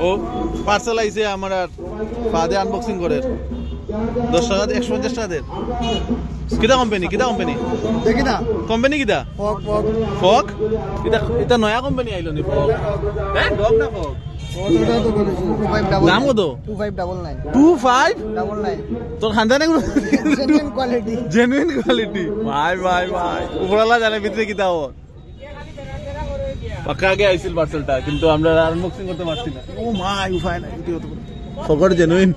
ও parcel আইছে আমার আর ফাদে unboxing করে 10 টাকা 150 টাকা দেন কিটা কোম্পানি দেখি না কোম্পানি কিটা ফক এটা নয়া কোম্পানি আইলো নি ফক হ্যাঁ ডগ না ফক নাম কত 2599 তোর খানদানে জেনুইন কোয়ালিটি ভাই উপরালা জানে ভিতরে কিটা ও পাক্কা আগে আইছিল পার্সেলটা কিন্তু আমরা আনবক্সিং করতে পারছি না ও মাই উপায় না এটি হতে পারে ফকর জেনুইন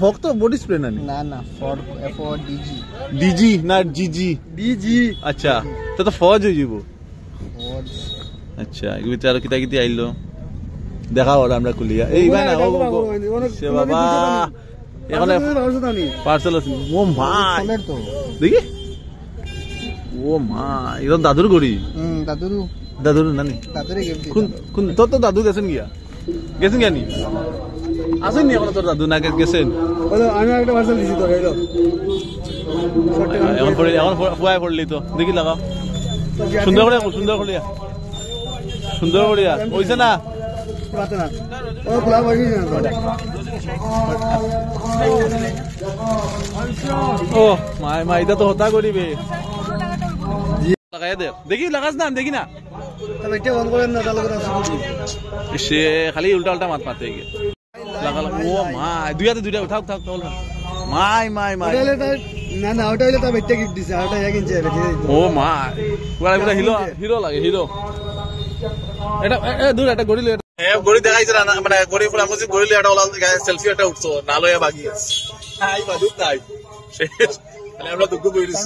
ফক তো বডি স্প্রে না ফর ফর ডিজি না ডিজি আচ্ছা তো ফজ হয়ে যাব আচ্ছা এই ভিতরে আর কিটা আইলো দেখা ওরা আমরা খুলিয়া এই ভাই না ও সে বাবা এখানে পার্সেল আছে ও মাই দেখি ও মা এটা দাদুর গড়ি দাদুর নানি কোন তোর তো দাদু গেছেন গিয়া নি আসেন নি এখন তোর দাদু না গেছেন আমি একটা পার্সেল দিছি তো এখন ফুয়াই পড়লি তো দেখি লাগাও সুন্দর করিয়া হইছে না ও মা এটা তো হতা করিবে লাগাই দে দেখি লাগাস না দেখি না সে খালি উল্টা মাত মাতে গিয়ে লাগালাম ও মা দুইটা উঠাও মাই না ওটা হইলে তো বেটে গিফট দিছে ওটা এক ইঞ্চি ও মা পুরা হিরো লাগে হিরো এটা দূর একটা গড়ি লয়ে গড়ি দেখাইছে না মানে গড়ি পুরা মুজি গড়ি লয়ে একটা ওলা সেলফি একটা উঠছো না লয়ে বাগি আছে আই বাদু তাই আমরা দুঃখ কইরিস